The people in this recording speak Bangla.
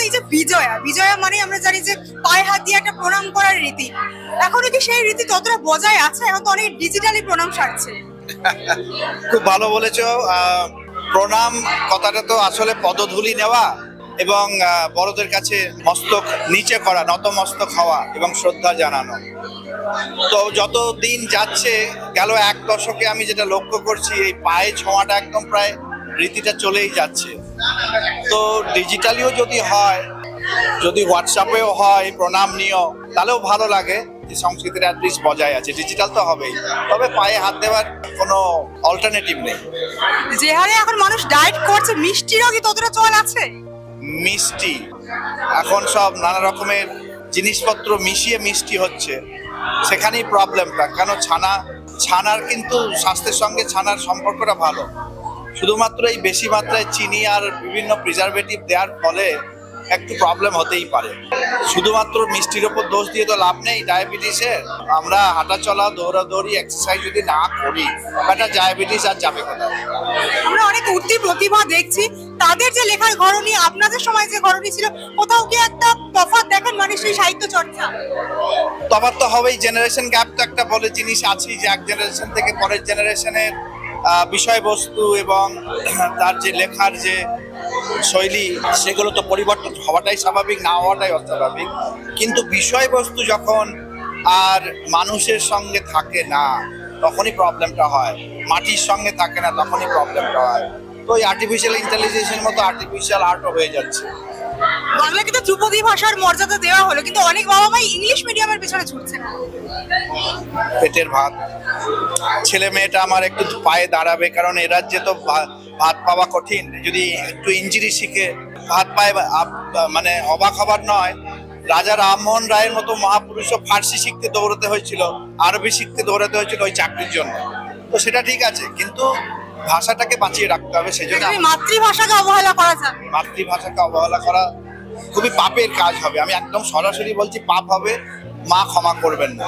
এই যে বিজয়া বিজয়া মানে আমরা জানি যে পায়ে হাত দিয়ে একটা প্রণাম করার রীতি, এখনো কি সেই রীতি ততটা বজায় আছে? এখন তো অনেক ডিজিটালি প্রণাম সারছে। খুব ভালো বলেছো। প্রণাম কথাটা তো আসলে পদধূলি নেওয়া এবং বড়দের কাছে মস্তক নিচে করা, নতমস্তক হওয়া এবং শ্রদ্ধা জানানো। তো যত দিন যাচ্ছে, গেল এক দশকে আমি যেটা লক্ষ্য করছি, এই পায়ে ছোঁয়াটা একদম প্রায় রীতিটা চলেই যাচ্ছে। তো ডিজিটালিও যদি হয়, যদি হোয়াটসঅ্যাপেও হয় প্রণাম নিয়েও, তাহলেও ভালো লাগে যে সংস্কৃতির অ্যাটলিস্ট বজায় আছে। ডিজিটাল তো হবেই, তবে পায়ে হাত দেওয়ার কোনো অল্টারনেটিভ নেই। যে হারে এখন মানুষ ডায়েট করছে, মিষ্টিরও কি ততটা চল আছে? মিষ্টি এখন সব নানা রকমের জিনিসপত্র মিশিয়ে মিষ্টি হচ্ছে, সেখানেই প্রবলেমটা। কেন ছানার কিন্তু স্বাস্থ্যের সঙ্গে ছানার সম্পর্কটা ভালো, শুধুমাত্র এই বেশি মাত্রায় চিনি আর বিভিন্ন প্রিজারভেটিভ দেওয়ার ফলে একটু প্রবলেম হতেই পারে। শুধুমাত্র মিষ্টির ওপর দোষ দিয়ে তো লাভ নেই ডায়াবেটিসের। আমরা হাঁটা চলা, দৌড়াদৌড়ি, এক্সারসাইজ যদি না করি, একটা ডায়াবেটিস আর যাবে কোথায়? আমরা অনেক উঠতি প্রতিভা দেখছি, তাদের যে লেখার ধরনী আপনাদের সময় যে ধরনী ছিল, কোথাও কি একটা তফাৎ দেখেন মানে সেই সাহিত্য চর্চা? তফাৎ তো হবেই, জেনারেশন গ্যাপ তো একটা বলে জিনিস আছেই, যে এক জেনারেশন থেকে পরের জেনারেশনের বিষয়বস্তু এবং তার যে লেখার যে শৈলী, সেগুলো তো পরিবর্তন হওয়াটাই স্বাভাবিক, না হওয়াটাই অস্বাভাবিক। কিন্তু বিষয়বস্তু যখন আর মানুষের সঙ্গে থাকে না, তখনই প্রবলেমটা হয়। মাটির সঙ্গে থাকে না, তখনই প্রবলেমটা হয়। তো এই আর্টিফিশিয়াল ইন্টেলিজেন্সের মতো আর্টিফিশিয়াল আর্টও হয়ে যাচ্ছে। বাংলাকে তো ধ্রুপদী ভাষার মর্যাদা দেওয়া হলো, কিন্তু অনেক বাবা মাই ইংলিশ মিডিয়ামের পেছনে ছুটছে না। পেটের ভাত, ছেলে মেয়েটা আমার একটু পায়ে দাঁড়াবে, কারণ এ রাজ্যে তো ভাত পাওয়া কঠিন। যদি একটু ইঞ্জিরি শিখে ভাত পায়, মানে অবাক হবার নয়। রাজা রামমোহন রায়ের মতো মহাপুরুষও ফার্সি শিখতে দৌড়াতে হয়েছিল, আরবি শিখতে দৌড়াতে হয়েছিল ওই চাকরির জন্য। তো সেটা ঠিক আছে, কিন্তু ভাষাটাকে বাঁচিয়ে রাখতে হবে। সেই জন্য মাতৃভাষাকে অবহেলা করা যায়, মাতৃভাষাকে অবহেলা করা খুবই পাপের কাজ হবে। আমি একদম সরাসরি বলছি, পাপ হবে, মা ক্ষমা করবেন না।